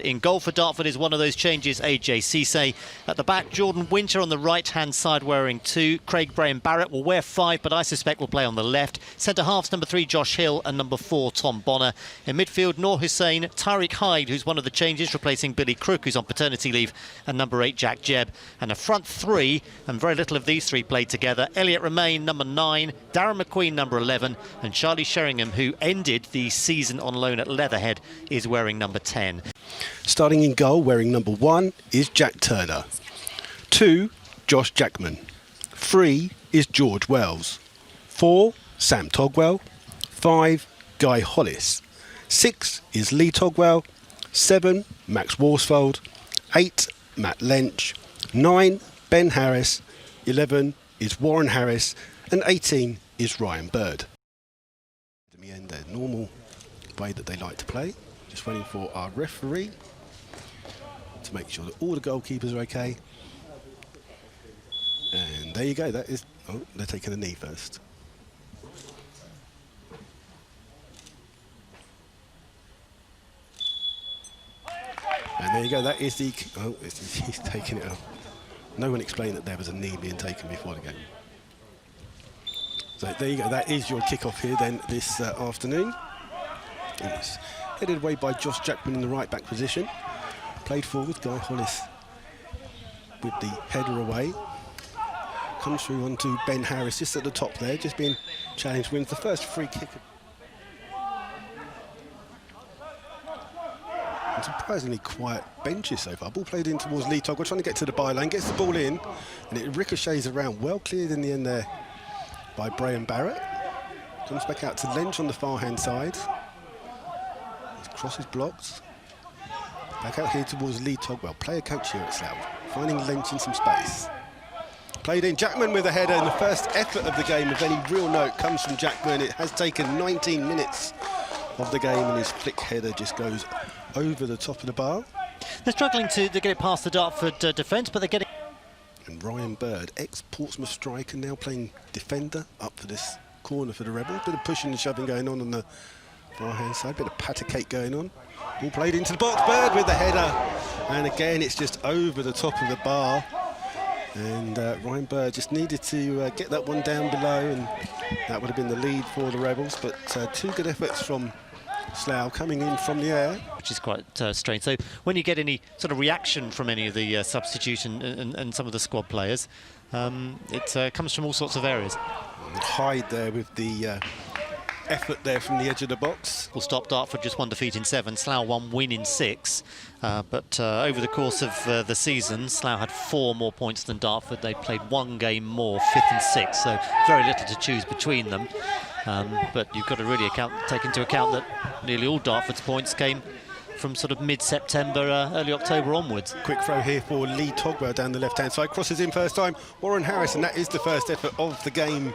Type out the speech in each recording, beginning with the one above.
In goal for Dartford is one of those changes, AJ Cisse. At the back, Jordan Winter on the right-hand side wearing 2. Craig Graham Barrett will wear 5, but I suspect will play on the left. Centre-halves, number 3, Josh Hill, and number 4, Tom Bonner. In midfield, Noor Hussain, Tariq Hyde, who's one of the changes, replacing Billy Crook, who's on paternity leave, and number 8, Jack Jebb. And a front 3, and very little of these 3 played together. Elliot Romain, number 9, Darren McQueen, number 11, and Charlie Sheringham, who ended the season on loan at Leatherhead, is wearing number 10. Starting in goal, wearing number 1, is Jack Turner. 2, Josh Jackman. 3 is George Wells. 4, Sam Togwell. 5, Guy Hollis. 6 is Lee Togwell. 7, Max Worsfold. 8, Matt Lench. 9, Ben Harris. 11 is Warren Harris. And 18 is Ryan Bird. In the end, their normal way that they like to play. Just waiting for our referee to make sure that all the goalkeepers are okay. And there you go, that is... Oh, they're taking a knee first. And there you go, that is the... Oh, he's taking it off. No one explained that there was a knee being taken before the game. So there you go, that is your kick-off here then this afternoon. And it's headed away by Josh Jackman in the right-back position. Played forward, Guy Hollis with the header away. Comes through onto Ben Harris, just at the top there, just being challenged, wins the first free kick. And surprisingly quiet benches so far. Ball played in towards Lee Togwell, trying to get to the byline, gets the ball in, and it ricochets around, well cleared in the end there by Graham Barrett. Comes back out to Lench on the far-hand side. His cross is blocked. Back out here towards Lee Togwell, player coach here at Slough, finding Lench in some space. Played in, Jackman with a header, and the first effort of the game of any real note comes from Jackman. It has taken 19 minutes of the game, and his flick header just goes over the top of the bar. They're struggling to get it past the Dartford defence, but they're getting... And Ryan Bird, ex-Portsmouth striker, now playing defender, up for this corner for the Rebels. Bit of pushing and shoving going on the far-hand side, bit of patter cake going on. Ball played into the box, Bird with the header, and again it's just over the top of the bar. And Ryan Bird just needed to get that one down below, and that would have been the lead for the Rebels. But 2 good efforts from Slough coming in from the air. Which is quite strange. So when you get any sort of reaction from any of the substitution and some of the squad players, it comes from all sorts of areas. And Hyde there with the effort there from the edge of the box. Will stop Dartford just 1 defeat in 7, Slough 1 win in 6. But over the course of the season, Slough had 4 more points than Dartford. They played 1 game more, 5th and 6th, so very little to choose between them. But you've got to really take into account that nearly all Dartford's points came from sort of mid-September, early October onwards. Quick throw here for Lee Togwell down the left-hand side. Crosses in first time, Warren Harris, and that is the first effort of the game.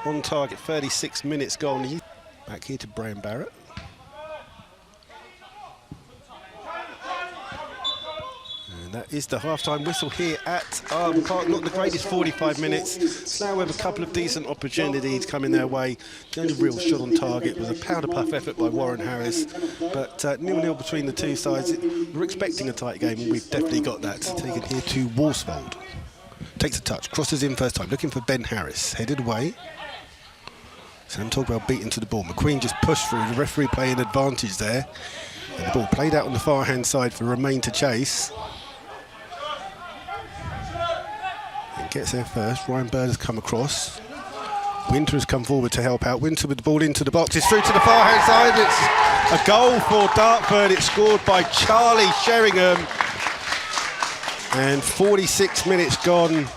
On target, 36 minutes gone. Back here to Graham Barrett. And that is the half-time whistle here at Arbour Park. Not the greatest 45 minutes. Slough with a couple of decent opportunities coming their way. The only real shot on target was a powder puff effort by Warren Harris. But 0-0 between the two sides. We're expecting a tight game, and we've definitely got that. Taken here to Worsfold. Takes a touch, crosses in first time, looking for Ben Harris. Headed away. Sam Togwell beaten to the ball. McQueen just pushed through, the referee playing advantage there. And the ball played out on the far-hand side for Romain to chase. And gets there first. Ryan Bird has come across. Winter has come forward to help out. Winter with the ball into the box. It's through to the far-hand side. It's a goal for Dartford. It's scored by Charlie Sheringham. And 46 minutes gone.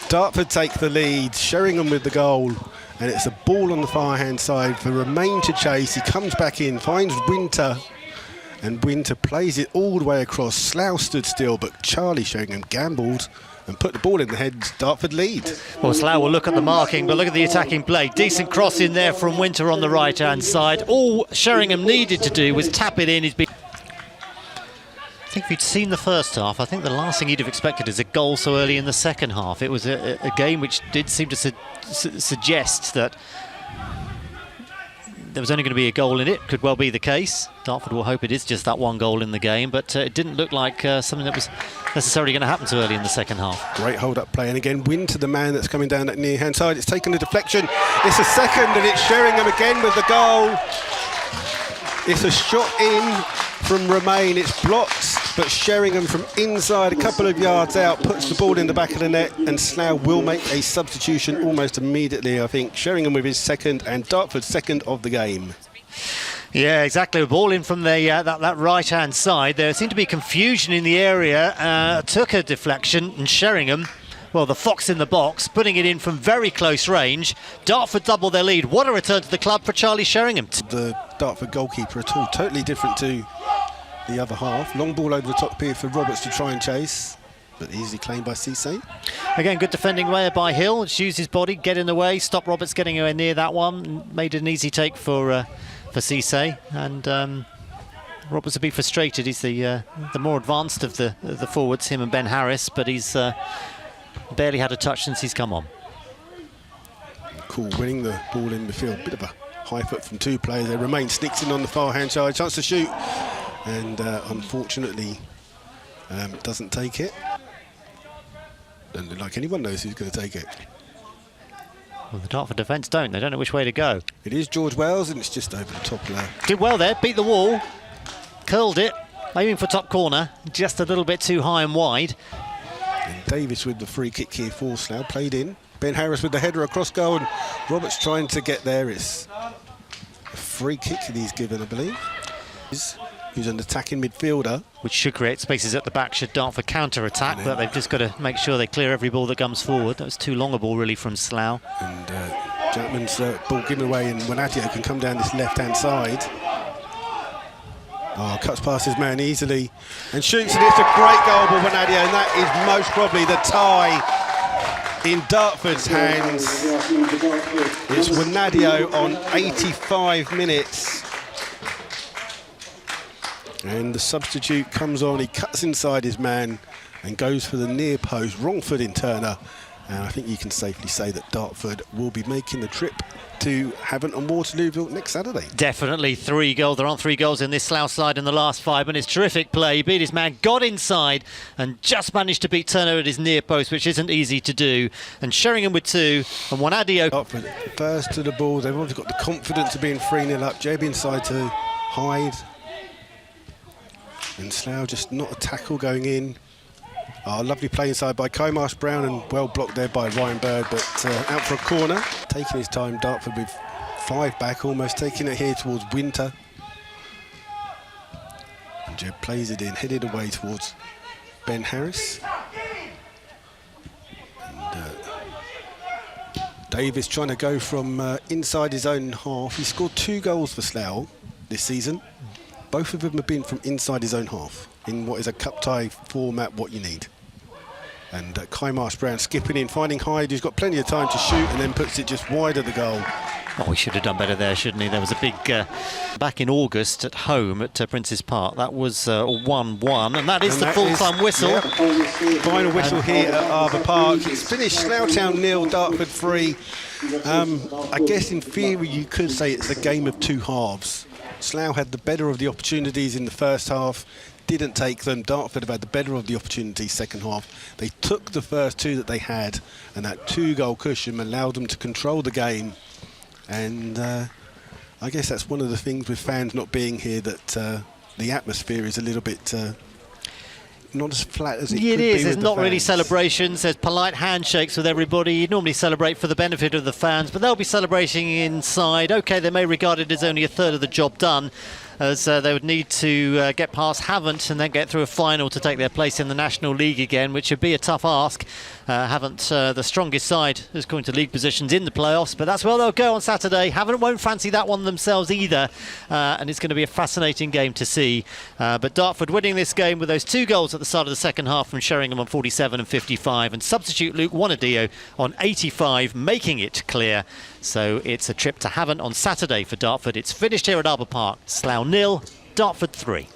Dartford take the lead. Sheringham with the goal. And it's a ball on the far-hand side for Romain to chase. He comes back in, finds Winter, and Winter plays it all the way across. Slough stood still, but Charlie Sheringham gambled and put the ball in the heads. Dartford lead. Well, Slough will look at the marking, but look at the attacking play. Decent cross in there from Winter on the right-hand side. All Sheringham needed to do was tap it in. I think if you'd seen the first half, I think the last thing you'd have expected is a goal so early in the second half. It was a game which did seem to suggest that there was only going to be a goal in it. Could well be the case. Dartford will hope it is just that one goal in the game, but it didn't look like something that was necessarily going to happen so early in the second half. Great hold-up play, and again, Winter, the man that's coming down that near-hand side. It's taken a deflection. It's a second, and it's Sheringham again with the goal. It's a shot in from Romain. It's blocked, but Sheringham from inside a couple of yards out puts the ball in the back of the net, and Slough will make a substitution almost immediately, I think. Sheringham with his second and Dartford's second of the game. Yeah, exactly. A ball in from the that right-hand side. There seemed to be confusion in the area. Took a deflection, and Sheringham, well, the fox in the box, putting it in from very close range. Dartford double their lead. What a return to the club for Charlie Sheringham. The Dartford goalkeeper at all, totally different to the other half. Long ball over the top here for Roberts to try and chase, but easily claimed by Cisse. Again, good defending there by Hill. Just use his body, get in the way, stop Roberts getting anywhere near that one. Made it an easy take for Cisse, and Roberts will be frustrated. He's the more advanced of the forwards, him and Ben Harris, but he's barely had a touch since he's come on. Cool, winning the ball in the field. Bit of a high foot from two players there. Romain sneaks in on the far hand side, chance to shoot, and unfortunately doesn't take it. Don't look like anyone knows who's going to take it. Well, the Dartford defence don't. They don't know which way to go. It is George Wells, and it's just over the top there. Did well there, beat the wall, curled it, aiming for top corner, just a little bit too high and wide. And Davis with the free kick here for Slough, played in. Ben Harris with the header across goal, and Roberts trying to get there. It's a free kick that he's given, I believe. Who's an attacking midfielder. Which should create spaces at the back should Dartford counter-attack, but they've just got to make sure they clear every ball that comes forward. That was too long a ball, really, from Slough. And Jackman's ball given away, and Wanadio can come down this left-hand side. Oh, cuts past his man easily and shoots, and it's a great goal by Wanadio, and that is most probably the tie in Dartford's hands. It's Wanadio on 85 minutes. And the substitute comes on, he cuts inside his man and goes for the near post, wrong foot in Turner. And I think you can safely say that Dartford will be making the trip to Havant and Waterlooville next Saturday. Definitely 3 goals. There aren't 3 goals in this Slough side in the last 5 minutes. Terrific play. He beat his man, got inside and just managed to beat Turner at his near post, which isn't easy to do. And Sheringham with 2 and Wanadio. Dartford first to the ball. They've obviously got the confidence of being 3-0 up. Jeb inside to Hyde. And Slough just not a tackle going in. Oh, lovely play inside by Comarsh Brown, and well blocked there by Ryan Bird, but out for a corner. Taking his time, Dartford with 5 back, almost taking it here towards Winter. And Jeb plays it in, headed away towards Ben Harris. And Davis trying to go from inside his own half. He scored 2 goals for Slough this season. Both of them have been from inside his own half, in what is a cup tie format, what you need. And Kai Marsh-Brown skipping in, finding Hyde, who's got plenty of time to shoot, and then puts it just wide of the goal. Oh, he should have done better there, shouldn't he? There was a big, back in August at home at Prince's Park. That was 1-1, and that is the full-time whistle. Yeah, final whistle here at Arbour Park. It's finished Slough Town 0, Dartford 3. I guess in theory you could say it's a game of 2 halves. Slough had the better of the opportunities in the first half, didn't take them. Dartford have had the better of the opportunities second half. They took the first 2 that they had, and that 2-goal cushion allowed them to control the game. And I guess that's one of the things with fans not being here, that the atmosphere is a little bit not as flat as it could be. It is. There's with not the really fans. celebrations. There's polite handshakes with everybody. You normally celebrate for the benefit of the fans, but they'll be celebrating inside. OK, they may regard it as only a third of the job done, as they would need to get past Havant and then get through a final to take their place in the National League again, which would be a tough ask. Havant, the strongest side, is going to league positions in the playoffs, but that's where they'll go on Saturday. Havant won't fancy that one themselves either, and it's going to be a fascinating game to see. But Dartford winning this game with those 2 goals at the start of the second half from Sheringham on 47 and 55, and substitute Luke Wanadio on 85, making it clear. So it's a trip to Havant on Saturday for Dartford. It's finished here at Arbour Park. Slough 0, Dartford 3.